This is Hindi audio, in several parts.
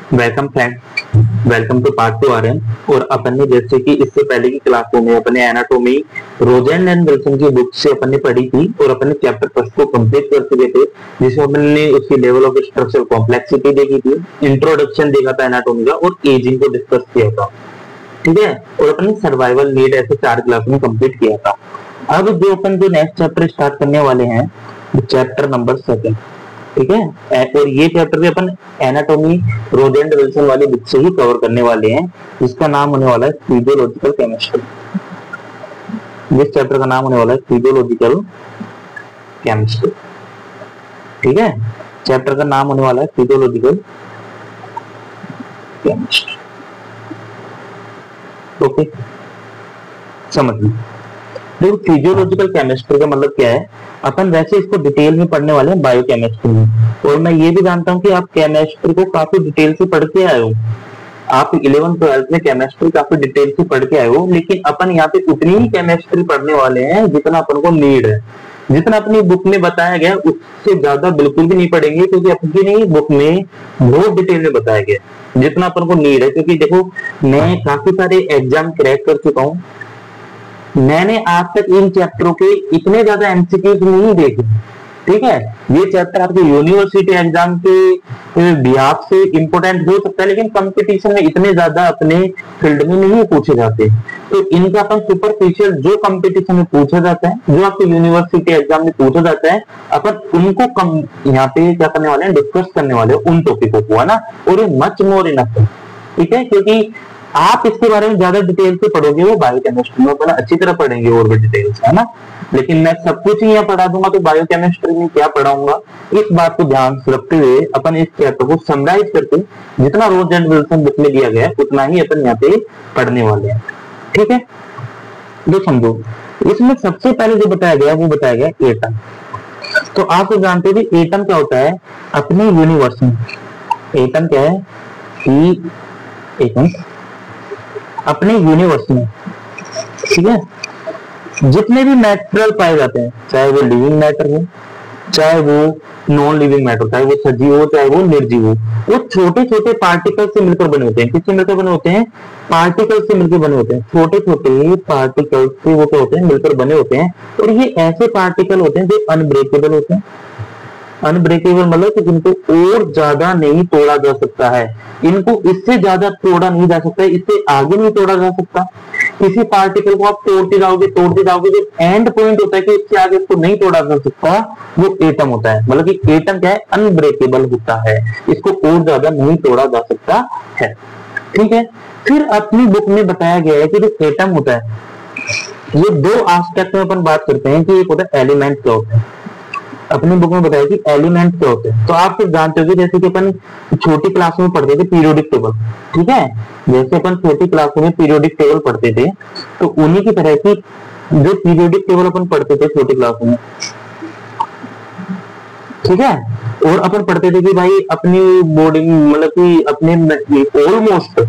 Welcome friend, welcome to part 2 RN। और अपन ने जैसे कि इससे पहले की क्लासों में अपने एनाटॉमी रोजेन एंड विल्सन की बुक से अपन ने पढ़ी थी और अपन ने चैप्टर फर्स्ट को कंप्लीट कर चुके थे, जिसमें अपन ने उसकी लेवल ऑफ स्ट्रक्चरल कॉम्प्लेक्सिटी देखी थी, इंट्रोडक्शन देखा था एनाटॉमी का और एजिंग को डिस्कस किया था। ठीक है, और अपन ने सर्वाइवल नीड ऐसे 4 क्लास में कंप्लीट किया था। अब जो अपन जो नेक्स्ट चैप्टर स्टार्ट करने वाले हैं, चैप्टर नंबर 7। ठीक है, और ये चैप्टर भी अपन एनाटॉमी रोजेन एंड विल्सन वाली बुक से ही कवर करने वाले हैं, जिसका नाम होने वाला है फिजियोलॉजिकल केमिस्ट्री। इस चैप्टर का नाम होने वाला है फिजियोलॉजिकल केमिस्ट्री। ठीक है, चैप्टर का नाम होने वाला है फिजियोलॉजिकल केमिस्ट्री। ओके, समझ लो। देखो, फिजियोलॉजिकल केमिस्ट्री का मतलब क्या है, अपन वैसे इसको डिटेल में पढ़ने वाले हैं बायोकेमिस्ट्री में, और मैं ये भी जानता हूँ कि आप केमिस्ट्री को काफी डिटेल से पढ़ के आए हो। आप 11th-12th में केमिस्ट्री काफी डिटेल से पढ़ के आए हो, लेकिन अपन यहाँ पे उतनी ही केमिस्ट्री पढ़ने वाले हैं जितना अपन को नीड है। जितना अपनी बुक में बताया गया उससे ज्यादा बिल्कुल भी नहीं पढ़ेंगे, क्योंकि अपनी बुक में बहुत डिटेल में बताया गया जितना अपन को नीड है। क्योंकि देखो, मैं काफी सारे एग्जाम क्रैक कर चुका हूँ, मैंने आज तक इन चैप्टरों के इतने ज्यादा एमसीक्यूज नहीं देखे। ठीक है, ये चैप्टर आपके यूनिवर्सिटी एग्जाम के बिहाफ से इंपोर्टेंट हो सकता है, लेकिन कंपटीशन में इतने ज्यादा अपने फील्ड में नहीं पूछे जाते। तो इनका अपन सुपरफिशियल जो कंपटीशन में पूछा जाता है, जो आपके यूनिवर्सिटी एग्जाम में पूछा जाता है, अपन उनको कम यहाँ पे क्या करने वाले हैं, डिस्कस करने वाले हैं उन टॉपिकों को, है ना। और ये मच मोर इनफ है। ठीक है, क्योंकि आप इसके बारे में ज्यादा डिटेल से पढ़ोगे वो बायोकेमिस्ट्री में अपन अच्छी तरह पढ़ेंगे और भी डिटेल से, है ना। लेकिन मैं सब कुछ ही यहाँ पढ़ा दूंगा तो बायोकेमिस्ट्री में क्या पढ़ाऊंगा, इस बात को ध्यान रखते हुए अपन इस चैप्टर को समराइज करके जितना रोज एंड विल्सन बुक में दिया गया है उतना ही अपन यहाँ पे पढ़ने वाले हैं। ठीक है, जो समझो, इसमें सबसे पहले जो बताया गया वो बताया गया एटम। तो आप तो जानते हो कि एटम क्या होता है अपने यूनिवर्स में। एटम क्या है, एटम अपने यूनिवर्स में, ठीक है, जितने भी मैटेरियल पाए जाते हैं, चाहे वो लिविंग मैटर हो, चाहे वो नॉन लिविंग मैटर, चाहे वो सजीव हो, चाहे वो निर्जीव हो, वो छोटे छोटे पार्टिकल से मिलकर बने होते हैं। किससे मिलकर बने होते हैं? पार्टिकल से मिलकर बने होते हैं। छोटे छोटे पार्टिकल से वो क्या होते हैं, मिलकर बने होते हैं। और ये ऐसे पार्टिकल होते हैं जो अनब्रेकेबल होते हैं। अनब्रेकेबल मतलब कि जिनको और ज्यादा नहीं तोड़ा जा सकता है, इनको इससे ज्यादा तोड़ा नहीं जा सकता है, इससे आगे नहीं तोड़ा जा सकता। किसी पार्टिकल को आप तोड़ते जाओगे, जो एंड पॉइंट होता है कि इससे आगे इसको नहीं तोड़ा जा सकता, वो एटम होता है। मतलब कि एटम क्या है, अनब्रेकेबल होता है, इसको और ज्यादा नहीं तोड़ा जा सकता है। ठीक है, फिर अपनी बुक में बताया गया है कि जो एटम होता है, ये 2 एस्पेक्ट में अपन बात करते हैं कि एक होता है एलिमेंट क्या होता है। अपनी बुक में बताया कि एलिमेंट क्या होते हैं। तो आप फिर जानते हो कि जैसे कि अपन छोटी क्लासों में पढ़ते थे पीरियोडिक टेबल, ठीक है, जैसे अपन छोटी क्लासों में पीरियोडिक टेबल पढ़ते थे, तो उन्हीं की तरह की जो पीरियोडिक टेबल अपन पढ़ते थे छोटी क्लासों में, ठीक है, और अपन पढ़ते थे कि भाई अपनी बॉडी मतलब कि अपने ऑलमोस्ट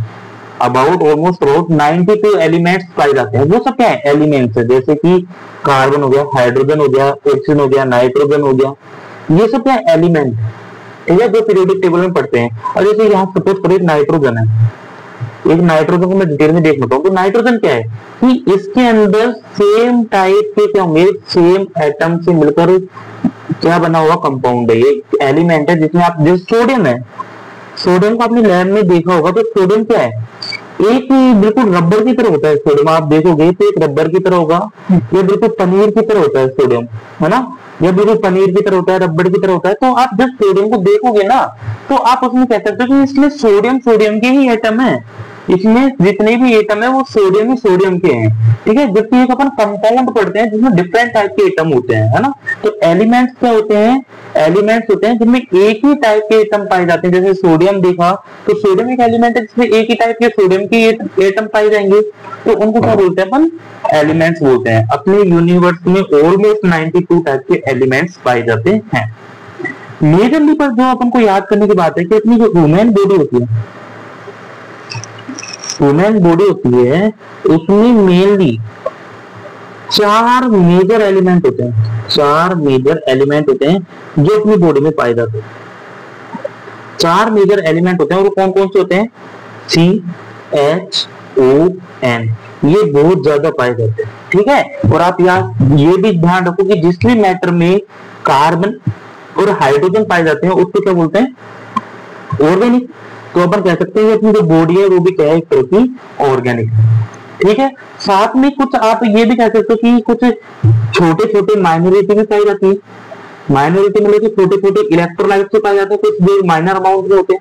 अबाउट 92 एलिमेंट्स पाए जाते हैं। वो सब क्या है, एलिमेंट्स है। जैसे कि कार्बन हो गया, हाइड्रोजन हो गया, ऑक्सीजन हो गया, नाइट्रोजन हो गया, ये सब क्या है, एलिमेंट। ठीक है, जो पीरियोडिक टेबल में पढ़ते हैं। और जैसे यहाँ सपोज करो एक नाइट्रोजन है, एक नाइट्रोजन को मैं डिटेल में देख लेता हूँ। तो नाइट्रोजन क्या है कि इसके अंदर सेम टाइप के क्या होंगे, सेम एटम से मिलकर क्या बना हुआ कंपाउंड है, ये एलिमेंट है। जिसमें आप जैसे सोडियम है, सोडियम को आपने लैब में देखा होगा, तो सोडियम क्या है, एक बिल्कुल रबर की तरह होता है। सोडियम आप देखोगे तो एक रबर की तरह होगा, ये बिल्कुल पनीर की तरह होता है सोडियम, है ना, ये बिल्कुल पनीर की तरह होता है, रबर की तरह होता है। तो आप जब सोडियम को देखोगे ना, तो आप उसमें कह सकते हो कि इसमें सोडियम के ही एटम है, इसमें जितने भी एटम है वो सोडियम ही सोडियम के हैं। ठीक है, जबकि एक अपन कंपाउंड पढ़ते हैं जिसमें डिफरेंट टाइप के एटम होते हैं, है ना। तो एलिमेंट्स क्या होते हैं, एलिमेंट्स होते हैं जिनमें एक ही टाइप के एटम पाए जाते हैं। जैसे सोडियम देखा, तो सोडियम एक एलिमेंट है जिसमें एक ही टाइप के सोडियम के एटम पाए जाएंगे, तो उनको क्या बोलते हैं अपन, एलिमेंट्स बोलते हैं। अपने यूनिवर्स में ऑलमोस्ट 92 टाइप के एलिमेंट्स पाए जाते हैं। मेजरली पर जो अपन को याद करने की बात है कि अपनी जो ह्यूमन बॉडी होती है, ह्यूमन बॉडी होती है, उसमें मेनली 4 मेजर एलिमेंट होते हैं। 4 मेजर एलिमेंट होते हैं जो अपनी बॉडी में पाए जाते हैं। 4 मेजर एलिमेंट होते हैं, और कौन कौन से होते हैं? CHON, ये बहुत ज्यादा पाए जाते हैं, ठीक है। और आप यहाँ ये भी ध्यान रखो कि जिस भी मैटर में कार्बन और हाइड्रोजन पाए जाते हैं उसको क्या बोलते हैं? ऑर्गेनिक। तो अपन कह सकते हैं कि अपनी जो बॉडी है वो भी क्या है? एक तरह की ऑर्गेनिक, ठीक है। साथ में कुछ आप ये भी कह सकते हो कि कुछ छोटे छोटे माइनॉरिटी भी पाई जाती है। माइनॉरिटी मतलब कि छोटे छोटे इलेक्ट्रोलाइट से पाए जाते हैं, कुछ जो माइनर अमाउंट में होते हैं,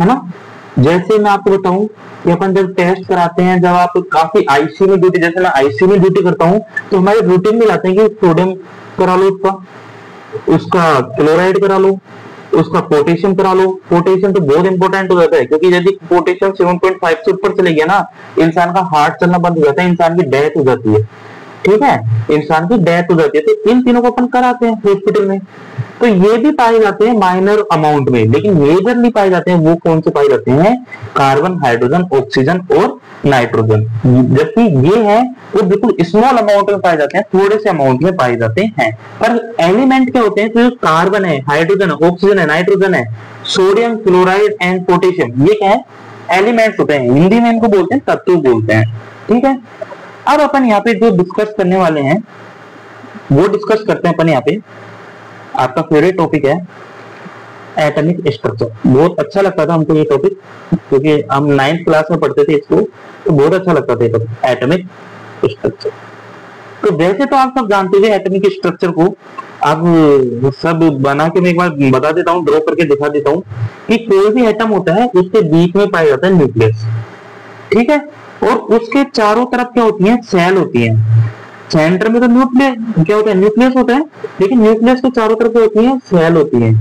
है ना। जैसे मैं आपको बताऊं कि अपन जब टेस्ट कराते हैं, जब आप काफी आईसी में ड्यूटी, जैसे मैं आईसी में ड्यूटी करता हूं, तो हमारे रूटीन में लाते हैं कि सोडियम करा लो, उसका क्लोराइड करा लो, उसका पोटेशियम करा लो। पोटेशियम तो बहुत इंपॉर्टेंट हो जाता है, क्योंकि यदि पोटेशियम 7.5 से ऊपर चले गया ना, इंसान का हार्ट चलना बंद हो जाता है, इंसान की डेथ हो जाती है, ठीक है, इंसान की डेथ हो जाती है। तो इन तीनों को अपन कराते हैं हॉस्पिटल में। तो ये भी पाए जाते हैं माइनर अमाउंट में, लेकिन मेजरली पाए जाते हैं वो कौन से पाए जाते हैं? कार्बन, हाइड्रोजन, ऑक्सीजन और नाइट्रोजन। जबकि ये है वो बिल्कुल स्मॉल अमाउंट में पाए जाते हैं, थोड़े से अमाउंट में पाए जाते हैं। पर एलिमेंट क्या होते हैं? तो कार्बन है, हाइड्रोजन है, ऑक्सीजन है, नाइट्रोजन है, सोडियम, क्लोराइड एंड पोटेशियम, ये क्या है? एलिमेंट्स होते हैं। हिंदी में इनको बोलते हैं तत्व बोलते हैं, ठीक है। अब अपन यहाँ पे जो डिस्कस करने वाले हैं वो डिस्कस करते हैं अपन यहाँ पे। आपका फेवरेट टॉपिक है एटॉमिक स्ट्रक्चर। बहुत अच्छा लगता था हमको ये टॉपिक, क्योंकि हम 9th क्लास में पढ़ते थे इसको, तो बहुत अच्छा लगता था ये टॉपिक, एटॉमिक स्ट्रक्चर। तो वैसे तो आप सब जानते हैं एटॉमिक स्ट्रक्चर को, अब सब बना के मैं एक बार बता देता हूँ, ड्रॉ करके दिखा देता हूँ कि कोई भी एटम होता है उसके बीच में पाया जाता है न्यूक्लियस, ठीक है। और उसके चारों तरफ क्या होती है? सेल होती है। सेंटर में तो न्यूक्लियस क्या होता है? न्यूक्लियस होता है, लेकिन न्यूक्लियस के चारों तरफ क्या होती है? सेल होती है।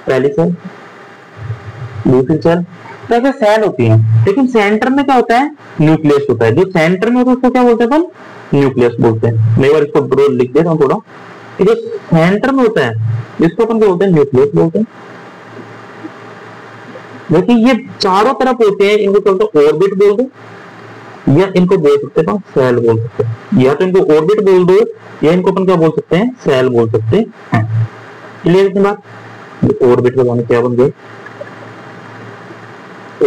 पहली सेल, दूसरी सेल, तो ऐसे सेल होती है। लेकिन सेंटर में क्या होता है? न्यूक्लियस होता है। जो सेंटर में होता है उसको क्या बोलते हैं अपन? न्यूक्लियस बोलते हैं। मैं एक बार इसको ड्रॉ लिख देता हूँ थोड़ा, कि जो सेंटर में होता है इसको अपन क्या बोलते हैं? न्यूक्लियस बोलते हैं। लेकिन ये चारों तरफ होते हैं, इनको बोलते हैं ऑर्बिट बोल दो, या इनको बोल सकते हैं सेल बोल सकते हैं, या तो इनको ऑर्बिट बोल दो, या इनको अपन क्या बोल सकते हैं? सेल बोल सकते हैं। क्लियर इतनी बात? ऑर्बिट के बारे में क्या बन गए?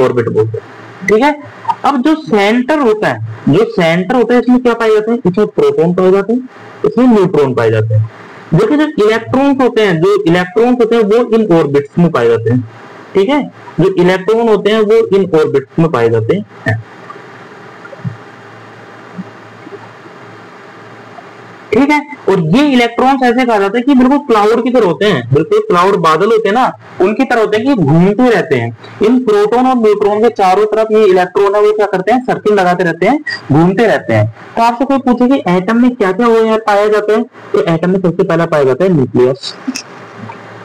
ऑर्बिट बोलते हैं, ठीक है। अब जो सेंटर होता है, इसमें क्या पाए जाते हैं? इसमें प्रोटॉन पाए जाते हैं, इसमें न्यूट्रॉन पाए जाते हैं। जो कि जो इलेक्ट्रॉन्स होते हैं वो इन ऑर्बिट्स में पाए जाते हैं, ठीक है। जो इलेक्ट्रॉन होते हैं वो इन ऑर्बिट्स में पाए जाते हैं, ठीक है। और ये इलेक्ट्रॉन्स ऐसे कहा जाता है कि बिल्कुल क्लाउड की तरह होते हैं, बिल्कुल क्लाउड बादल होते हैं ना, उनकी तरह होते हैं कि घूमते रहते हैं। इन प्रोटॉन और न्यूट्रॉन के चारों तरफ ये इलेक्ट्रॉन है वो क्या करते हैं? सर्किल लगाते रहते हैं, घूमते रहते हैं। तो आपसे कोई पूछे कि एटम में क्या क्या पाया जाता है, तो एटम में सबसे पहला पाया जाता है न्यूक्लियस,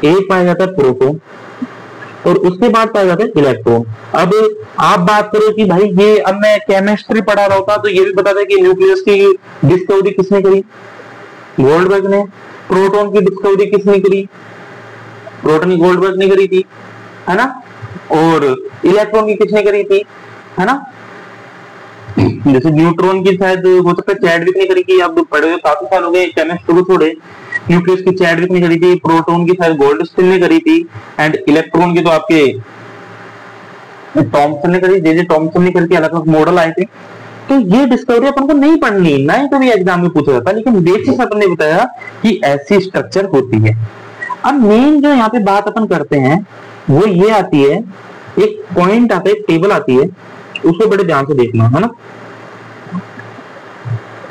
एक पाया जाता है प्रोटॉन, और उसके बाद पाया जाता है इलेक्ट्रॉन। अब आप बात करो कि भाई ये, अब मैं केमिस्ट्री पढ़ा रहा होता तो ये भी बता दें कि न्यूक्लियस की डिस्कवरी किसने करी? गोल्डबर्ग ने। प्रोटॉन की डिस्कवरी किसने करी? प्रोटॉन की गोल्डबर्ग ने करी थी, है ना। और इलेक्ट्रॉन की किसने करी थी, है ना। जैसे न्यूट्रॉन की शायद हो सकता है चैडविक ने करी थी, आप पढ़े हुए काफी साल हो गए केमिस्ट्री को छोड़े। न्यूक्लियस की चैडविक ने करी थी, प्रोटॉन की शायद गोल्डस्टीन ने करी थी, एंड इलेक्ट्रॉन की तो आपके थॉमसन ने करी, जे थॉमसन ने करके अलग अलग मॉडल आए थे। तो ये डिस्कवरी अपन को नहीं पढ़नी, ना ही कभी एग्जाम में पूछा जाता, लेकिन बेसिस अपन ने बताया कि ऐसी स्ट्रक्चर होती है। अब मेन जो यहाँ पे बात अपन करते हैं वो ये आती है, एक पॉइंट आता है, एक टेबल आती है, उसको बड़े ध्यान से देखना, है ना।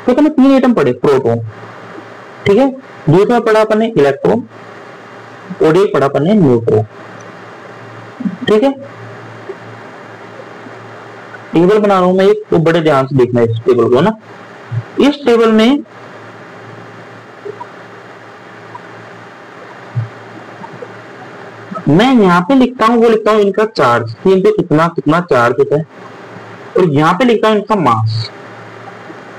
तो अपन 3 एटम पढ़े, प्रोटॉन, ठीक है, दूसरा पढ़ा अपन ने इलेक्ट्रॉन, और एक पढ़ा अपन ने न्यूट्रॉन, ठीक है। टेबल बना रहा हूं मैं एक, तो बड़े ध्यान से देखना इस टेबल को, ना। इस टेबल में मैं यहाँ पे लिखता हूँ, वो लिखता हूँ इनका चार्ज, कि इन पे कितना कितना चार्ज होता है, और यहाँ पे लिखता हूँ इनका मास,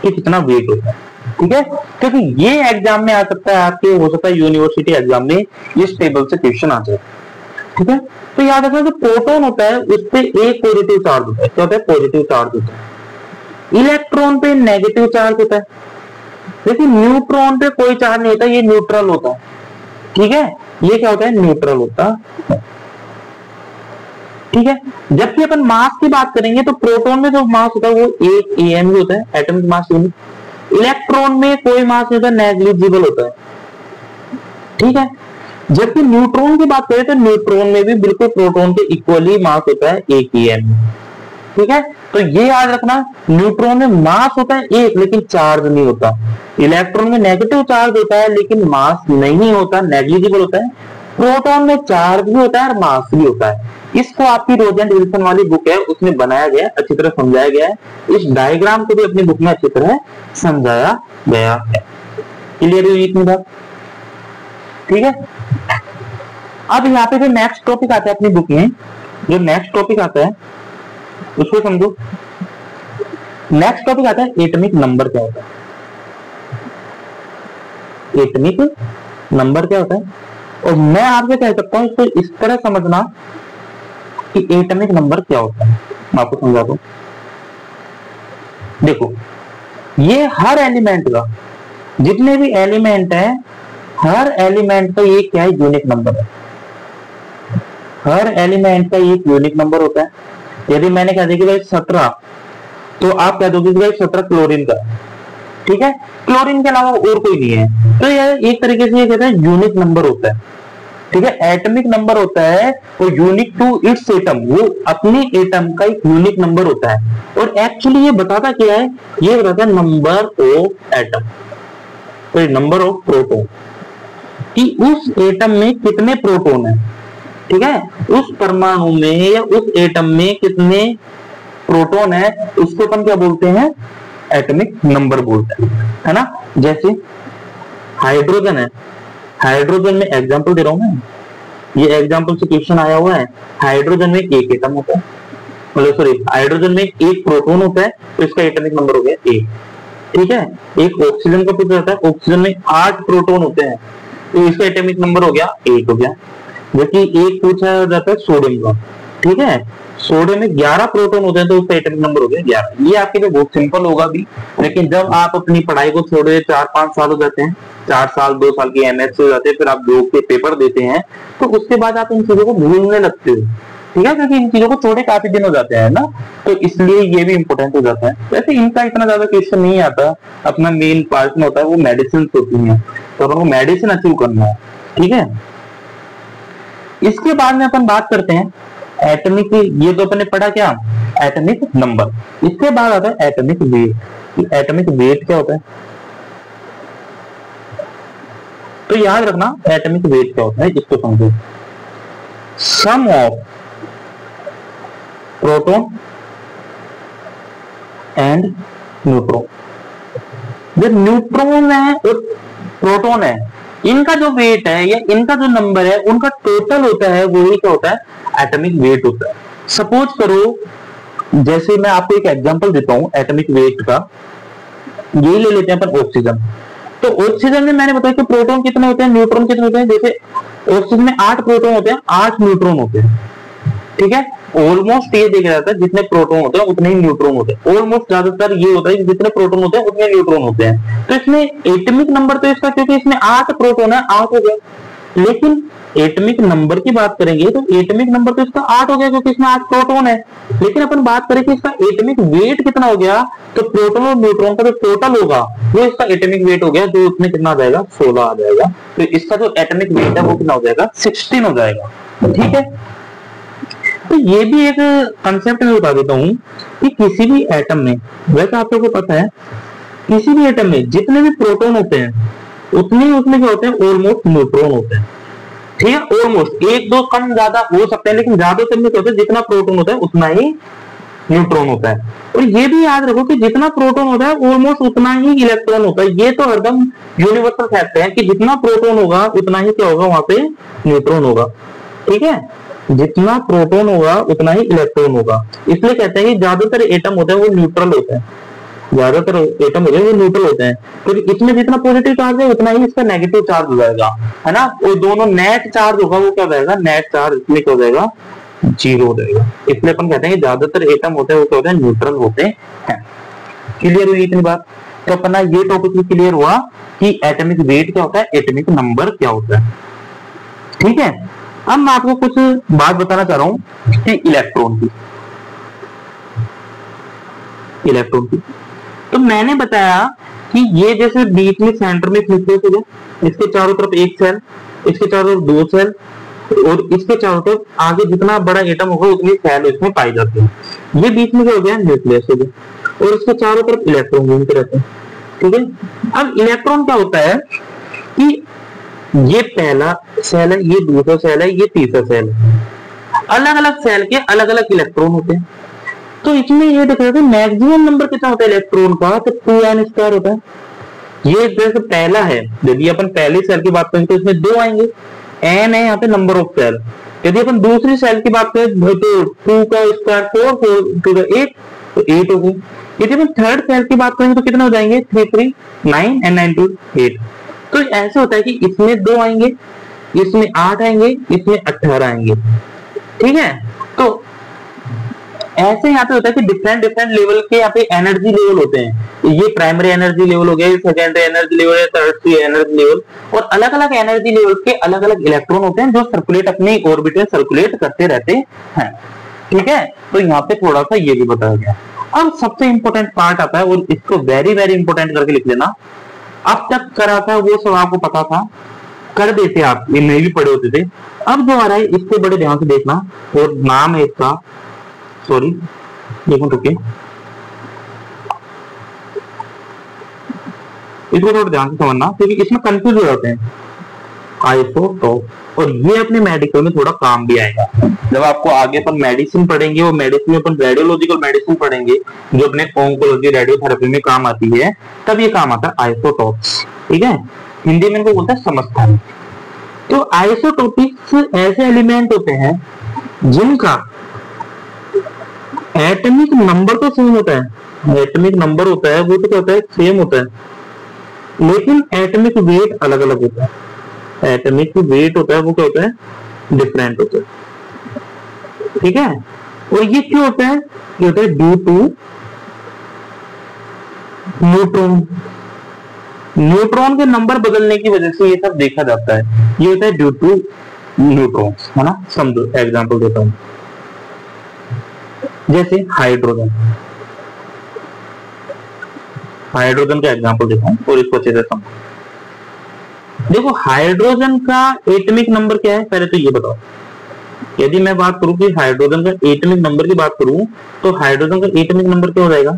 कि कितना वेट होता है, ठीक है। क्योंकि ये एग्जाम में आ सकता है, आपके हो सकता है यूनिवर्सिटी एग्जाम में इस टेबल से क्वेश्चन आ जाए, ठीक है। तो याद रखना, जो प्रोटॉन होता है उस पे एक पॉजिटिव चार्ज होता है, क्या होता है? पॉजिटिव चार्ज होता है। इलेक्ट्रॉन पे नेगेटिव चार्ज होता है, लेकिन न्यूट्रॉन पे कोई चार्ज नहीं होता, ये न्यूट्रल होता है, ठीक है। ये क्या होता है? न्यूट्रल होता है। ठीक है। जबकि अपन मास की बात करेंगे तो प्रोटॉन में जो मास होता है वो 1 AMU होता है, एटॉमिक मास यूनिट। इलेक्ट्रॉन में कोई मास नहीं होता, नेग्लिजिबल होता है, ठीक है। जबकि न्यूट्रॉन की बात करें तो न्यूट्रॉन में भी बिल्कुल प्रोटॉन के इक्वली मास होता है 1 AMU, ठीक है। तो ये याद रखना, न्यूट्रॉन में मास होता है 1 लेकिन चार्ज नहीं होता। इलेक्ट्रॉन में नेगेटिव चार्ज होता है लेकिन मास नहीं होता, नेग्लिजिबल होता है। प्रोटॉन में चार्ज भी होता है और मास भी होता है। इसको आपकी रोजेंट विल्सन वाली बुक है उसमें बनाया गया, अच्छी तरह समझाया गया है। इस डायग्राम को भी अपनी बुक में अच्छी तरह समझाया गया है। क्लियर हुई इतनी बात, ठीक है। अब यहाँ पे जो नेक्स्ट टॉपिक आता है अपनी बुक में, जो नेक्स्ट टॉपिक आता है उसको समझो। नेक्स्ट टॉपिक आता है एटॉमिक नंबर क्या होता है। एटॉमिक नंबर क्या होता है, और मैं आपसे कह सकता हूं इसको इस तरह समझना कि एटॉमिक नंबर क्या होता है। मैं आपको समझा दूं, देखो ये हर एलिमेंट का, जितने भी एलिमेंट है हर एलिमेंट का ये क्या है, यूनिक नंबर है। हर एलिमेंट का एक यूनिक नंबर होता है। यदि मैंने कह दिया कि भाई 17, तो आप कह दोगे कि भाई 17 क्लोरीन का, ठीक है। क्लोरीन के अलावा और कोई नहीं है, तो यह एक तरीके से ये कहते हैं यूनिक नंबर होता है, ठीक है। एटॉमिक नंबर होता है वो यूनिक टू इट्स एटम, वो अपने एटम का एक यूनिक नंबर होता है। और एक्चुअली ये बताता क्या है, ये बताता है नंबर ऑफ एटम, तो नंबर ऑफ प्रोटॉन, कि उस एटम में कितने प्रोटॉन है, ठीक है। उस परमाणु में या उस एटम में कितने प्रोटॉन है, उसको अपन क्या बोलते हैं, एटॉमिक नंबर बोलते हैं, है ना। जैसे हाइड्रोजन है, हाइड्रोजन में एग्जांपल दे रहा हूं मैं, ये एग्जांपल से क्वेश्चन आया हुआ है। हाइड्रोजन में एक एटम होता है, मतलब सॉरी हाइड्रोजन में एक प्रोटॉन होता है, तो इसका एटॉमिक नंबर हो गया 1, ठीक है। एक ऑक्सीजन का पूछा जाता है, ऑक्सीजन में 8 प्रोटॉन होते हैं, तो इसका एटॉमिक नंबर हो गया 1 हो गया। जबकि एक पूछा जाता है सोडियम का, ठीक है, सोडियम में 11 प्रोटॉन होते हैं, तो उसका एटॉमिक नंबर हो गया 11। ये आपके लिए बहुत सिंपल होगा भी, लेकिन जब आप अपनी पढ़ाई को छोड़े 4-5 साल हो जाते हैं, 4 साल 2 साल की एमएस हो जाते हैं, फिर आप 2 के पेपर देते हैं, तो उसके बाद आप इन चीजों को भूलने लगते हो, ठीक है, क्योंकि इन चीजों को छोड़े काफी दिन हो जाते हैं ना, तो इसलिए ये भी इंपॉर्टेंट हो जाता है। वैसे इनका इतना ज्यादा क्वेश्चन नहीं आता, अपना मेन पार्ट में होता है वो मेडिसिन होती है, तो अपन को मेडिसिन अचीव करना है, ठीक है। इसके बाद में अपन बात करते हैं एटॉमिक, ये तो अपन ने पढ़ा क्या, एटॉमिक नंबर। इसके बाद आता है एटॉमिक वेट। एटॉमिक वेट क्या होता है, तो याद रखना एटॉमिक वेट क्या होता है, इसको समझो। सम ऑफ प्रोटॉन एंड न्यूट्रॉन। जो न्यूट्रॉन है और प्रोटॉन है, इनका जो वेट है या इनका जो नंबर है, उनका टोटल होता है, वही क्या होता है, एटॉमिक वेट होता है। सपोज करो, जैसे मैं आपको एक एग्जांपल देता हूं एटॉमिक वेट का, यही ले लेते हैं अपन ऑक्सीजन। तो ऑक्सीजन में मैंने बताया कि प्रोटॉन कितने होते हैं, न्यूट्रॉन कितने होते हैं। जैसे ऑक्सीजन में 8 प्रोटॉन होते हैं, 8 न्यूट्रॉन होते हैं, ठीक है। ऑलमोस्ट ये देखा जाता है जितने प्रोटॉन होते हैं उतने ही न्यूट्रॉन होते हैं। ऑलमोस्ट ज्यादातर ये होता है कि जितने प्रोटॉन होते हैं उतने न्यूट्रॉन होते हैं। तो इसमें एटॉमिक नंबर तो इसका, क्योंकि इसमें 8 प्रोटॉन है, 8 हो गया। लेकिन एटॉमिक नंबर की बात करेंगे तो एटॉमिक नंबर तो इसका 8 हो गया, क्योंकि इसमें 8 प्रोटॉन है। लेकिन अपन बात करें कि इसका एटॉमिक वेट कितना हो गया, तो प्रोटॉन और न्यूट्रॉन का जो टोटल होगा वो इसका एटॉमिक वेट हो गया, जो उसमें कितना आ जाएगा, 16 आ जाएगा। तो इसका जो एटॉमिक वेट है वो कितना हो जाएगा, 16 हो जाएगा, ठीक है। तो ये भी एक कंसेप्ट में बता देता हूं कि किसी भी एटम में, वैसे आप लोगों को पता है, किसी भी एटम में जितने भी प्रोटॉन होते हैं उतने ही उसमें क्या होते हैं, ऑलमोस्ट न्यूट्रॉन होते हैं, ठीक है। ऑलमोस्ट 1-2 कम ज्यादा हो सकते हैं, लेकिन ज्यादातर में क्या होता है, जितना प्रोटॉन होता है उतना ही न्यूट्रॉन होता है। और ये भी याद रखो कि जितना प्रोटॉन होता है ऑलमोस्ट उतना ही इलेक्ट्रॉन होता है। ये तो हरदम यूनिवर्सल फैक्ट है कि जितना प्रोटॉन होगा उतना ही क्या होगा, वहां पे न्यूट्रॉन होगा, ठीक है। जितना प्रोटॉन होगा उतना ही इलेक्ट्रॉन होगा। इसलिए कहते हैं कि ज्यादातर एटम होते हैं वो न्यूट्रल होते हैं, ज्यादातर एटम होते हैं वो न्यूट्रल होते हैं, क्योंकि तो इसमें जितना पॉजिटिव चार्ज है उतना ही इसका नेगेटिव चार्ज हो जाएगा, है ना। और दोनों नेट चार्ज होगा वो क्या हो जाएगा, नेट चार्ज इसमें क्या हो जाएगा, 0 हो जाएगा। इसलिए अपन कहते हैं कि ज्यादातर एटम होते हैं वो क्या होते हैं, न्यूट्रल होते हैं। क्लियर हुई इतनी बात। तो अपना ये टॉपिक भी क्लियर हुआ कि एटॉमिक वेट क्या होता है, एटॉमिक नंबर क्या होता है, ठीक है। अब मैं आपको कुछ बात बताना चाह रहा हूं कि इलेक्ट्रॉन की तो मैंने बताया कि ये जैसे बीच में सेंटर में न्यूक्लियस हो गया, इसके चारों तरफ एक सेल, इसके चारों तरफ दो सेल, और इसके चारों तरफ आगे जितना बड़ा एटम होगा उतनी सेल इसमें पाई जाती है। ये बीच में क्या हो गया, न्यूक्लियस हो गया, और इसके चारों तरफ इलेक्ट्रॉन घूमते रहते हैं। ठीक है, अब इलेक्ट्रॉन क्या होता है कि ये पहला सेल है, ये दूसरा सेल है, ये तीसरा सेल है, अलग अलग सेल के अलग अलग इलेक्ट्रॉन होते हैं। तो इसमें ये देख रहे थे मैक्सिमम नंबर कितना होता है इलेक्ट्रॉन का, तो 2n स्क्वायर होता है। ये जैसे पहला है, यदि अपन पहले सेल की बात करें तो इसमें 2 आएंगे, n है यहाँ पे नंबर ऑफ सेल। यदि अपन दूसरी सेल की बात करें तो 2 का स्क्वायर 4, 4 टू द 8 तो 8 हो गई। यदि अपन थर्ड सेल की बात करें तो कितना हो जाएंगे, 3 3 9 and 9 2 8। तो ऐसे होता है कि इसमें 2 आएंगे, इसमें 8 आएंगे, इसमें 18 आएंगे। ठीक है, तो ऐसे यहाँ पे होता है कि डिफरेंट लेवल के यहाँ पे एनर्जी लेवल होते हैं। ये प्राइमरी एनर्जी लेवल हो गया, सेकेंडरी एनर्जी लेवल है, टर्शियरी एनर्जी लेवल, और अलग अलग एनर्जी लेवल के अलग अलग इलेक्ट्रॉन होते हैं जो सर्कुलेट अपने ऑर्बिट में सर्कुलेट करते रहते हैं। ठीक है, तो यहाँ पे थोड़ा सा ये भी बताया गया। अब सबसे इंपॉर्टेंट पार्ट आता है और इसको वेरी वेरी इंपॉर्टेंट करके लिख लेना। अब तक करा था वो सब आपको पता था, कर देते आप, ये नहीं भी पढ़े होते थे। अब जो आ रहा है इसको बड़े ध्यान से देखना, और नाम है इसका, सॉरी देखो रुकिए, इसको थोड़ा ध्यान से समझना क्योंकि इसमें कंफ्यूज हो जाते हैं। आइसोटोप, और ये अपने मेडिकल में थोड़ा काम भी आएगा जब आपको आगे अपन मेडिसिन पढ़ेंगे, वो मेडिसिन में अपन रेडियोलॉजिकल मेडिसिन पढ़ेंगे जो अपने ऑन्कोलॉजी रेडियोथेरेपी में काम आती है, तब ये काम आता है आइसोटोप्स। ठीक है, हिंदी में इनको बोलते हैं समस्थानिक। तो आइसोटोपिक्स ऐसे एलिमेंट होते हैं जिनका एटॉमिक नंबर तो सेम होता है, एटॉमिक नंबर होता है वो तो क्या होता है, सेम होता है, लेकिन एटॉमिक वेट अलग अलग होता है। एटॉमिक वेट होता है वो क्या होता है, डिफरेंट होता है। ठीक है, और ये क्यों होता है, ये होता है ड्यू टू न्यूट्रॉन के नंबर बदलने की वजह से ये सब देखा जाता है। ये होता है ड्यू टू न्यूट्रॉन्स, है ना। समझो, एग्जांपल देता हूं, जैसे हाइड्रोजन का एग्जांपल देता हूं और इसको अच्छे से समझो। देखो हाइड्रोजन का एटॉमिक नंबर क्या है, पहले तो ये बताओ। यदि मैं बात करूं कि हाइड्रोजन का एटॉमिक नंबर की बात करूं तो हाइड्रोजन का एटॉमिक नंबर क्या हो जाएगा,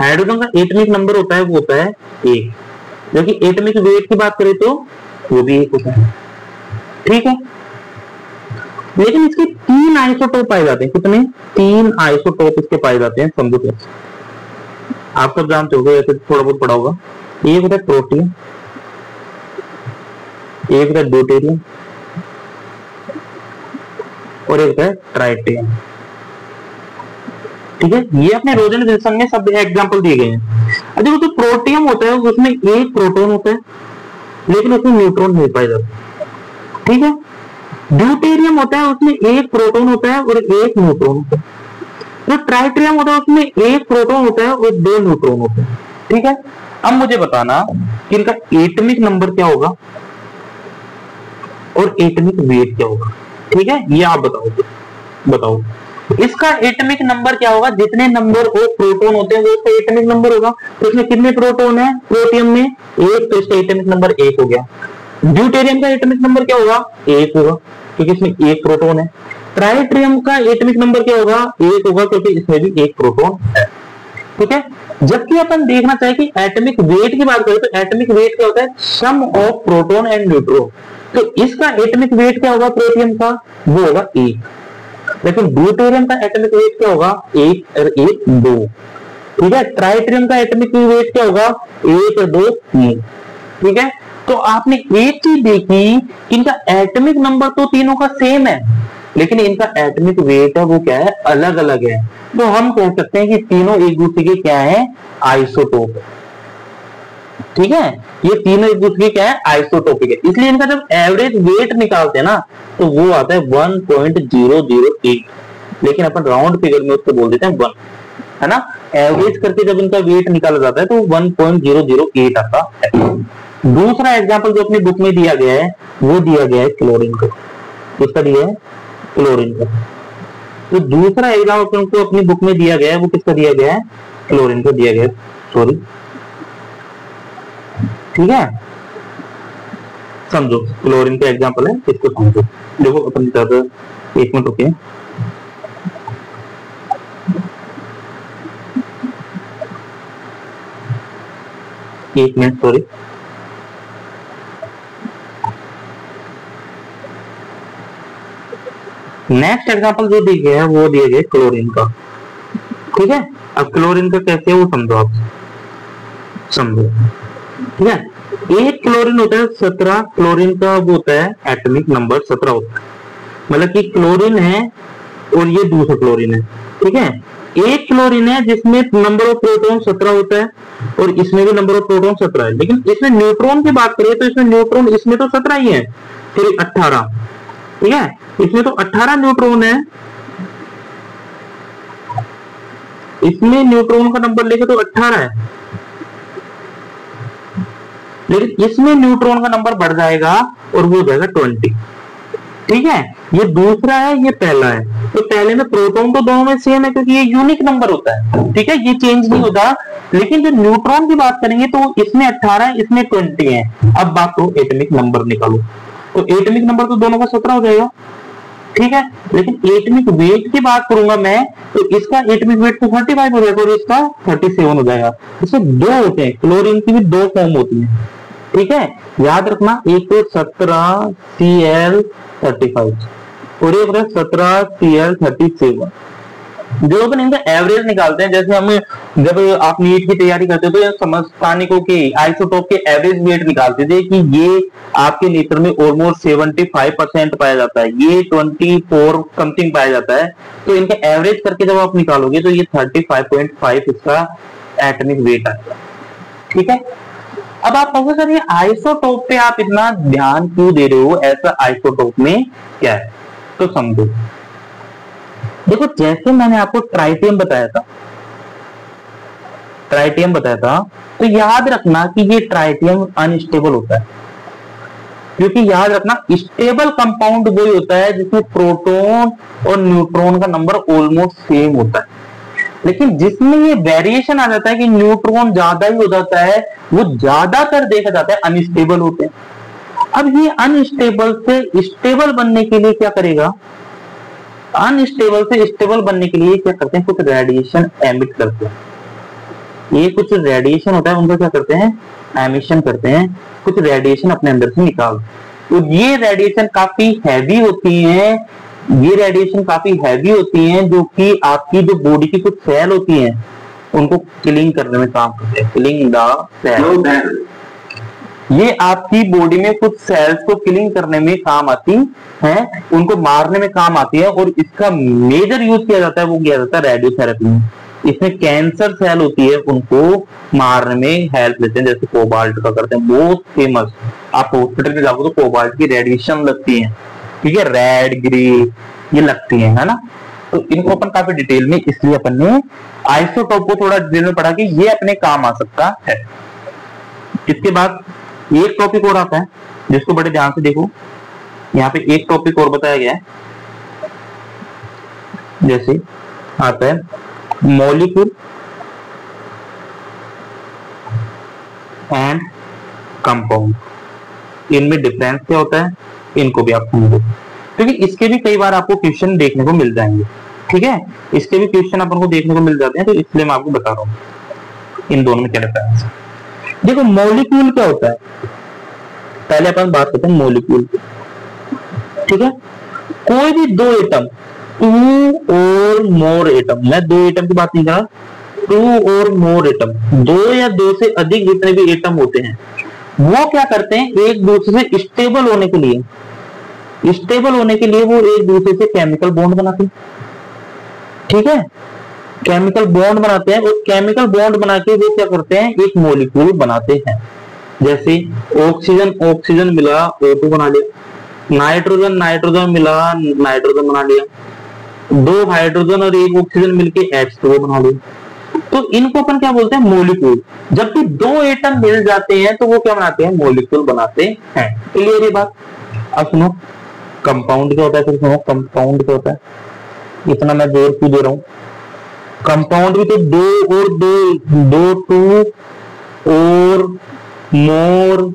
हाइड्रोजन का एटॉमिक नंबर होता है वो होता है 1, जबकि एटॉमिक वेट की बात करें तो वो भी 1 होता है। ठीक है, लेकिन इसके 3 आइसोटोप पाए जाते हैं। कितने, 3 आइसोटोप इसके पाए जाते हैं। समझो कैसे, आप सब जानते हो, ऐसे थोड़ा बहुत पढ़ा होगा। एक होता है प्रोटियम, एक होता है ड्यूटेरियम, और एक होता है ट्राइटियम। ठीक है, ये अपने रोजन विल्सन में सब एग्जांपल दिए गए हैं। देखो, तो प्रोटियम होता है उसमें एक प्रोटॉन होता है लेकिन उसमें न्यूट्रॉन नहीं पाए जाते। ठीक है, ड्यूटेरियम होता है उसमें एक प्रोटॉन होता है और एक न्यूट्रॉन होता है। जो ट्राइटियम होता है उसमें एक प्रोटॉन होता है और 2 न्यूट्रॉन होते हैं। ठीक है, अब मुझे बताना कि इनका एटॉमिक नंबर क्या होगा और एटॉमिक वेट क्या होगा। ठीक है, ये आप बताओ इसका एटॉमिक नंबर क्या होगा। जितने नंबर ऑफ प्रोटॉन होते हैं वो इसका एटॉमिक नंबर होगा। तो इसमें कितने प्रोटॉन है प्रोटियम में, 1, तो इसका एटॉमिक नंबर 1 हो गया। ड्यूटेरियम का एटॉमिक नंबर क्या होगा, 1 होगा क्योंकि इसमें 1 प्रोटॉन है। ट्राइटियम का एटॉमिक नंबर क्या होगा, 1 होगा क्योंकि इसमें भी 1 प्रोटॉन है। ठीक है, जबकि अपन देखना चाहिए कि एटॉमिक वेट की बात करें तो एटॉमिक वेट क्या होता है, सम ऑफ प्रोटॉन एंड न्यूट्रॉन। तो इसका एटॉमिक वेट क्या होगा प्रोटियम का, वो होगा 1। लेकिन ड्यूटेरियम का एटॉमिक वेट क्या होगा, 1 और 1 2। ठीक है, ट्राइटियम का एटॉमिक वेट क्या होगा, 1 और 2 3। ठीक है, तो आपने एक चीज देखी, इनका एटॉमिक नंबर तो तीनों का सेम है लेकिन इनका एटॉमिक वेट है वो क्या है, अलग अलग है। तो हम कह सकते हैं कि तीनों एक दूसरे के क्या है, आइसोटोप। ठीक है, ये तीनों एक दूसरे के क्या है, आइसोटोपिक है। इसलिए इनका जब एवरेज वेट निकालते हैं ना तो वो आता है 1.008, लेकिन अपन राउंड फिगर में उसको बोल देते हैं 1, है ना। एवरेज करके जब इनका वेट निकाला जाता है तो 1.008 आता है। दूसरा एग्जाम्पल जो अपनी बुक में दिया गया है वो दिया गया है क्लोरीन का। किसका दिया है? क्लोरीन का। तो दूसरा एग्जाम्पल को अपनी बुक में दिया गया है वो किसका दिया गया है? क्लोरीन को दिया गया है। सॉरी, ठीक है, समझो क्लोरीन का एग्जाम्पल है, इसको समझो। देखो अपन एक मिनट रुकिए। एक मिनट, सॉरी। नेक्स्ट एग्जांपल जो दिया गया है वो दिया गया क्लोरीन का। ठीक है, अब क्लोरीन का कैसे है वो समझो, आप समझो। ठीक है, एक क्लोरीन होता है 17, क्लोरीन का वो होता है एटॉमिक नंबर 17 होता है। मतलब कि क्लोरीन है और ये दूसरा क्लोरीन है। ठीक है, एक क्लोरीन है जिसमें नंबर ऑफ प्रोटॉन 17 होता है और इसमें भी नंबर ऑफ प्रोटॉन 17 है। लेकिन इसमें न्यूट्रॉन की बात करें तो इसमें न्यूट्रॉन, इसमें तो 17 ही है, फिर 18। ठीक है, इसमें तो 18 न्यूट्रॉन है, इसमें न्यूट्रॉन का नंबर लेके तो 18 है, लेकिन इसमें न्यूट्रॉन का नंबर बढ़ जाएगा और वो हो जाएगा 20। ठीक है, ये दूसरा है, ये पहला है। तो पहले में प्रोटॉन तो दोनों में सेम है क्योंकि ये यूनिक नंबर होता है। ठीक है, ये चेंज नहीं होता। लेकिन जो न्यूट्रॉन की बात करेंगे तो इसमें 18 है, इसमें 20 है। अब बात तो एटॉमिक नंबर निकालो, तो एटॉमिक नंबर तो दोनों का 17 हो जाएगा। ठीक है, लेकिन एटॉमिक वेट की बात करूंगा मैं तो इसका एटॉमिक वेट तो 35 हो जाएगा और इसका 37 हो जाएगा। इसमें दो होते हैं, क्लोरीन की भी दो फॉर्म होती है। ठीक है, याद रखना, एक तो 17 Cl35 और एक 17 Cl37। जो अपन इनका एवरेज निकालते हैं, जैसे हम जब आप नीट की तैयारी करते हो तो समस्थानिकों के आइसोटोप के एवरेज वेट निकालते थे कि ये आपके नेचर में ऑलमोस्ट 75% पाया जाता है, ये 24 समथिंग पाया जाता है। तो इनका एवरेज करके जब आप निकालोगे तो ये 35.5 इसका एटॉमिक वेट आएगा। ठीक है, अब आप कहोगे सर ये आइसोटोप पे आप इतना ध्यान क्यों दे रहे हो, ऐसा आइसोटोप में क्या है? तो समझो, देखो जैसे मैंने आपको ट्राइटियम बताया था, तो याद रखना कि ये ट्राइटियम अनस्टेबल होता है। क्योंकि याद रखना, स्टेबल कंपाउंड वही होता है जिसमें प्रोटॉन और न्यूट्रॉन का नंबर ऑलमोस्ट सेम होता है। लेकिन जिसमें ये वेरिएशन आ जाता है कि न्यूट्रॉन ज्यादा ही हो जाता है, वो ज्यादातर देखा जाता है अनस्टेबल होते हैं। अब ये अनस्टेबल से स्टेबल बनने के लिए क्या करेगा? अनस्टेबल से स्टेबल बनने के लिए क्या करते हैं? कुछ रेडिएशन एमिट करते हैं। ये कुछ रेडिएशन होता है, उनको क्या करते हैं? एमिशन करते हैं, कुछ रेडिएशन अपने अंदर से निकाल। तो ये रेडिएशन काफी हैवी होती है, ये रेडिएशन काफी हैवी होती हैं, जो कि आपकी जो बॉडी की कुछ सेल होती हैं उनको किलिंग करने में काम करते हैं। किलिंग द सेल, ये आपकी बॉडी में कुछ सेल्स को किलिंग करने में काम आती है, उनको मारने में काम आती है। और इसका मेजर यूज किया जाता है, वो किया जाता है रेडियोथेरेपी में। इसमें कैंसर सेल होती है, उनको मारने में हेल्प लेते हैं, जैसे कोबाल्ट का करते हैं। बहुत फेमस, आप हॉस्पिटल में जाओगे तो कोबाल्ट की रेडिएशन लगती है, ठीक है, रेड ग्रे ये लगती है ना। तो इनको अपन काफी डिटेल में, इसलिए अपन ने आइसोटोप को थोड़ा डिटेल में पढ़ा कि ये अपने काम आ सकता है। इसके बाद एक टॉपिक और आता है जिसको बड़े ध्यान से देखो, यहाँ पे एक टॉपिक और बताया गया है, जैसे आता है मॉलिक्यूल एंड कंपाउंड। इनमें डिफरेंस क्या होता है, इनको भी आप समझो, क्योंकि इसके भी कई बार आपको क्वेश्चन देखने को मिल जाएंगे। ठीक है, इसके भी क्वेश्चन अपन को देखने को मिल जाते हैं, तो इसलिए मैं आपको बता रहा हूं इन दोनों में क्या डिफरेंस है। देखो मॉलिक्यूल क्या होता है, पहले अपन बात करते हैं मॉलिक्यूल। ठीक है, कोई भी दो एटम, 2 और मोर एटम, मैं दो एटम की बात नहीं कर रहा, 2 और मोर एटम, 2 या 2 से अधिक जितने भी एटम होते हैं, वो क्या करते हैं, एक दूसरे से स्टेबल होने के लिए वो एक दूसरे से केमिकल बॉन्ड बनाते हैं। ठीक है, केमिकल बॉन्ड बनाते हैं, और केमिकल बॉन्ड बना के वो क्या करते हैं, एक मॉलिक्यूल बनाते हैं। जैसे ऑक्सीजन मिला O2 बना लिया, नाइट्रोजन मिला नाइट्रोजन बना लिया, 2 हाइड्रोजन और 1 ऑक्सीजन मिलके H2O बना लिया। तो इनको अपन क्या बोलते हैं, मॉलिक्यूल। जब भी दो एटम मिल जाते हैं तो वो क्या बनाते हैं, मॉलिक्यूल बनाते हैं। क्लियर ये बात। अब सुनो कंपाउंड क्या होता है, फिर सुनो कंपाउंड क्या होता है। इतना मैं जोर क्यों दे रहा हूं, कंपाउंड भी तो दो और दो टू और मोर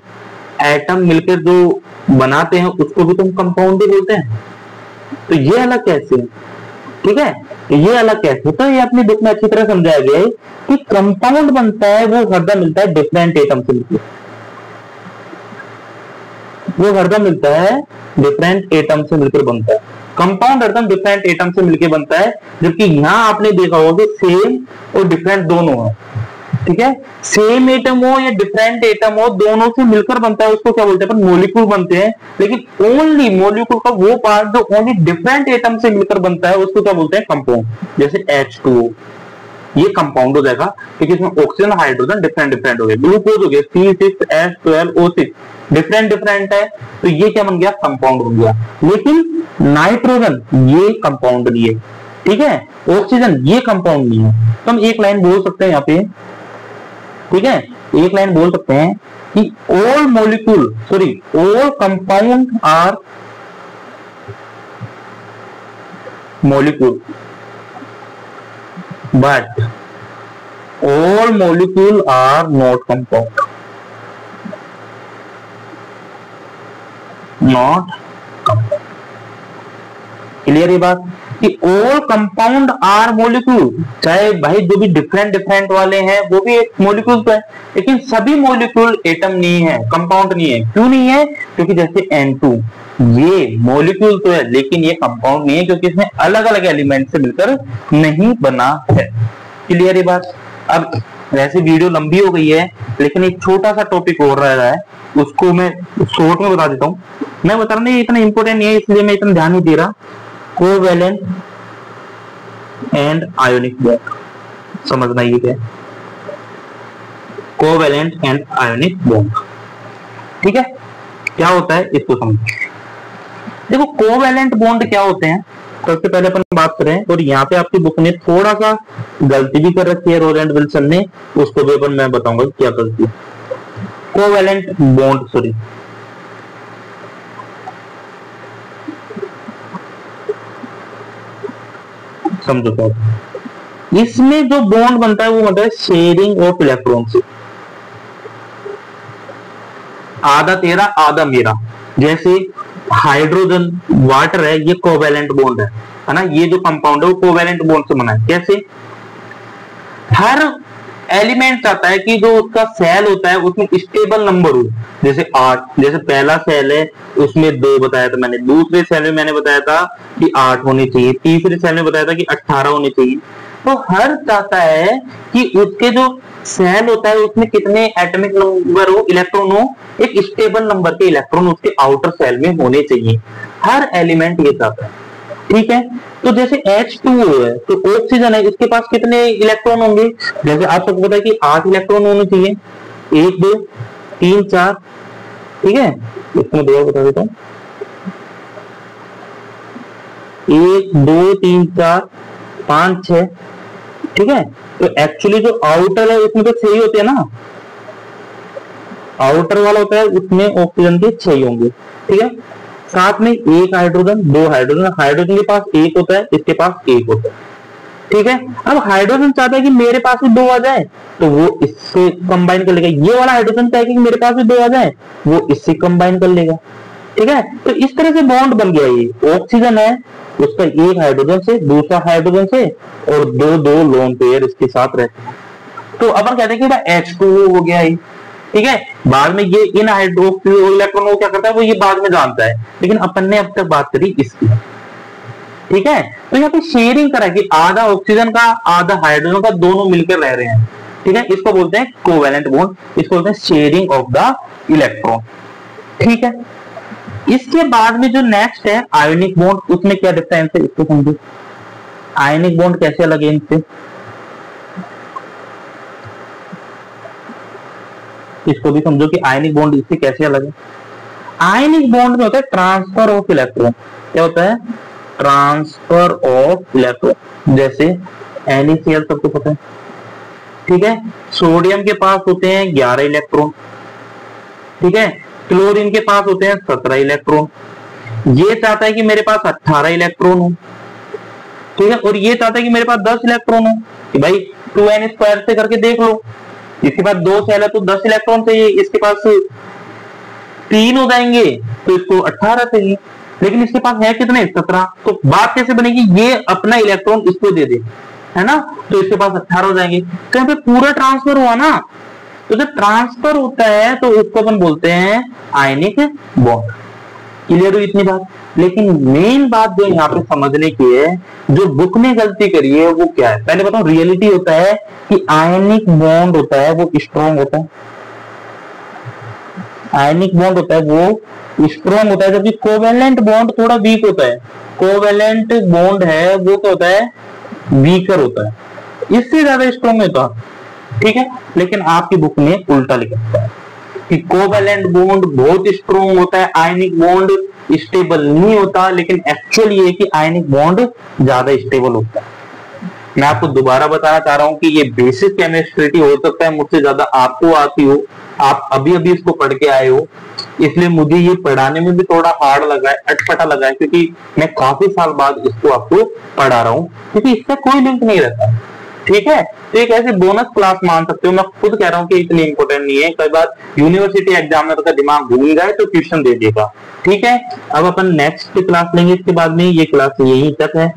एटम मिलकर जो बनाते हैं उसको भी तुम कंपाउंड ही बोलते हैं। तो ये अलग कैसे है, ठीक है, तो ये अलग कैसे, तो ये अपनी बुक में अच्छी तरह समझाया गया है कि कंपाउंड बनता है वो हरदम मिलता है डिफरेंट एटम से मिलकर, वो हरदम मिलता है डिफरेंट एटम से मिलकर बनता है। कंपाउंड हरदम डिफरेंट एटम से मिलकर बनता है, जबकि यहां आपने देखा होगा कि सेम और डिफरेंट दोनों है, ठीक है, सेम एटम हो या डिफरेंट एटम हो दोनों से मिलकर बनता है, उसको क्या बोलते हैं अपन, मॉलिक्यूल बनते हैं। लेकिन ओनली मॉलिक्यूल का वो पार्ट जो ओनली डिफरेंट एटम से मिलकर बनता है उसको क्या बोलते हैं, कंपाउंड। जैसे H2O ये कंपाउंड हो जाएगा क्योंकि इसमें ऑक्सीजन हाइड्रोजन डिफरेंट डिफरेंट हो गए। ग्लूकोज हो गया C6H12O6 डिफरेंट डिफरेंट है, तो ये क्या बन गया, कंपाउंड बन गया। लेकिन नाइट्रोजन ये कंपाउंड नहीं है, ठीक है, ऑक्सीजन ये कंपाउंड नहीं है। तो हम एक लाइन बोल सकते हैं यहाँ पे, ठीक है, एक लाइन बोल सकते हैं कि all molecule sorry all compound are molecule but all molecule are not compound, not compound. Clear ये बात कि ऑल कंपाउंड आर मॉलिक्यूल, चाहे भाई जो भी डिफरेंट डिफरेंट वाले हैं वो भी एक मॉलिक्यूल तो है, लेकिन सभी मॉलिक्यूल एटम नहीं है, कंपाउंड नहीं है। क्यों नहीं है, क्योंकि जैसे N2 ये मॉलिक्यूल तो है लेकिन ये कंपाउंड नहीं है, क्योंकि इसमें अलग अलग एलिमेंट से मिलकर नहीं बना है। क्लियर ये बात। अब वैसे वीडियो लंबी हो गई है लेकिन एक छोटा सा टॉपिक और रह रहा है, उसको मैं शॉर्ट में बता देता हूँ। मैं बता रहा हूँ इतना इंपॉर्टेंट नहीं है इसलिए मैं इतना ध्यान नहीं दे रहा। कोवेलेंट एंड आयोनिक बॉन्ड, समझना ये क्या है, कोवेलेंट एंड आयोनिक बॉन्ड, ठीक है, क्या होता है इसको समझो। देखो कोवेलेंट बॉन्ड क्या होते हैं, सबसे पहले अपन बात करें, और यहाँ पे आपकी बुक ने थोड़ा सा गलती भी कर रखी है रोलैंड विल्सन ने, उसको भी अपन मैं बताऊंगा क्या गलती है। कोवेलेंट बॉन्ड सॉरी समझो क्या, इसमें जो बॉन्ड बनता है वो बनता है शेयरिंग ऑफ इलेक्ट्रॉन से, आधा तेरा आधा मेरा। जैसे हाइड्रोजन वाटर है ये कोवेलेंट बॉन्ड है ना, ये जो कंपाउंड है वो कोवेलेंट बॉन्ड से बना है। कैसे, हर एलिमेंट चाहता है कि जो उसका सेल होता है उसमें स्टेबल नंबर हो, जैसे 8, जैसे पहला सेल है उसमें 2 बताया था मैंने, दूसरे सेल में मैंने बताया था कि 8 होनी चाहिए, तीसरे सेल में बताया था कि 18 होनी चाहिए। तो हर चाहता है कि उसके जो सेल होता है उसमें कितने एटॉमिक नंबर हो, इलेक्ट्रॉन हो, एक स्टेबल नंबर के इलेक्ट्रॉन उसके आउटर सेल में होने चाहिए, हर एलिमेंट ये चाहता है, ठीक है। तो जैसे H2O है तो ऑक्सीजन है, इसके पास कितने इलेक्ट्रॉन होंगे, जैसे आप सबको पता है कि 8 इलेक्ट्रॉन होने चाहिए, 1 2 3 4, ठीक है, इसमें दो बता देता हूं, 1 2 3 4 5 6, ठीक है। तो एक्चुअली जो आउटर है उसमें तो 6 ही होते हैं ना, आउटर वाला होता है उसमें ऑक्सीजन के 6 होंगे, ठीक है। साथ में एक हाइड्रोजन, 2 हाइड्रोजन, हाइड्रोजन के पास 1 होता है, इसके पास 1 होता है, ठीक है। अब हाइड्रोजन चाहता है कि मेरे पास भी 2 आ जाए तो वो इससे कंबाइन कर लेगा, ये वाला हाइड्रोजन चाहेगा कि मेरे पास भी 2 आ जाए वो इससे कंबाइन कर लेगा, ठीक है। तो इस तरह से बॉन्ड बन गया। ये ऑक्सीजन है उसका एक हाइड्रोजन से, दूसरा हाइड्रोजन से, और 2 लोन पेयर इसके साथ रहते हैं। तो अपन कहते हैं कि भाई H2O हो गया ये, ठीक है। बाद में ये इन हाइड्रोक्सिल इलेक्ट्रॉन को क्या करता है वो ये बाद में जानता है, लेकिन अपन ने अब तक बात करी इसकी, ठीक है। तो यहाँ पे शेयरिंग करा कि आधा ऑक्सीजन का आधा हाइड्रोजन का दोनों मिलकर रह रहे हैं, ठीक है, इसको बोलते हैं कोवेलेंट बॉन्ड, इसको बोलते हैं शेयरिंग ऑफ द इलेक्ट्रॉन, ठीक है। इसके बाद में जो नेक्स्ट है आयोनिक बॉन्ड, उसमें क्या डिफरेंस है इसको समझो। आयोनिक बॉन्ड कैसे अलग है इनसे, इसको भी समझो कि आयनिक बॉन्ड इससे कैसे अलग है। आयनिक बॉन्ड में होता है ट्रांसफर ऑफ इलेक्ट्रॉन, क्या होता है, ट्रांसफर ऑफ इलेक्ट्रॉन। जैसे NaCl सबको पता है, ठीक है। सोडियम के पास होते हैं 11 इलेक्ट्रॉन, ठीक है। क्लोरीन के पास होते हैं 17 इलेक्ट्रॉन। ये चाहता है कि मेरे पास 18 इलेक्ट्रॉन हो, ठीक है, और ये चाहता है कि मेरे पास 10 इलेक्ट्रॉन हो। कि भाई 2n स्क्वायर से करके देख लो, इसके पास 2 सेल है तो 10 इलेक्ट्रॉन चाहिए, इसके पास 3 हो जाएंगे तो इसको 18 चाहिए, लेकिन इसके पास है कितने 17। तो बात कैसे बनेगी, ये अपना इलेक्ट्रॉन इसको दे दे, है ना, तो इसके पास 18 हो जाएंगे। तो यहाँ पे पूरा ट्रांसफर हुआ ना, तो जब ट्रांसफर होता है तो उसको अपन बोलते हैं आयनिक बॉन्ड। क्लियर हुई इतनी बात। लेकिन मेन बात जो यहाँ पे समझने की है, जो बुक ने गलती करी है वो क्या है, पहले बताओ। रियलिटी होता है कि आयनिक बॉन्ड होता है वो स्ट्रॉन्ग होता है, आयनिक बॉन्ड होता है वो स्ट्रॉन्ग होता है, जबकि कोवेलेंट बॉन्ड थोड़ा वीक होता है। कोवेलेंट बॉन्ड है वो क्या होता है, वीकर होता है, इससे ज्यादा स्ट्रॉन्ग होता है, ठीक है। लेकिन आपकी बुक में उल्टा लिखा है कि कोवेलेंट बॉन्ड बहुत स्ट्रॉन्ग होता है, आयनिक बॉन्ड स्टेबल नहीं होता, लेकिन एक्चुअल ये है कि आयनिक बॉन्ड ज्यादा स्टेबल होता है। मैं आपको दोबारा बताना चाह रहा हूं कि ये बेसिक केमिस्ट्री हो सकता है मुझसे ज्यादा आपको आती हो, आप अभी अभी इसको पढ़ के आए हो, इसलिए मुझे ये पढ़ाने में भी थोड़ा हार्ड लगा है, अटपटा लगा है, क्योंकि मैं काफी साल बाद इसको आपको पढ़ा रहा हूँ, क्योंकि इसका कोई लिंक नहीं रहता, ठीक है। तो एक ऐसे बोनस क्लास मान सकते हो, मैं खुद कह रहा हूँ कि इतनी इंपॉर्टेंट नहीं है, कई बार यूनिवर्सिटी एग्जामिनर का दिमाग घूम जाए तो ट्यूशन दे देगा, ठीक है। अब अपन नेक्स्ट क्लास लेंगे, इसके बाद में ये क्लास यही तक है।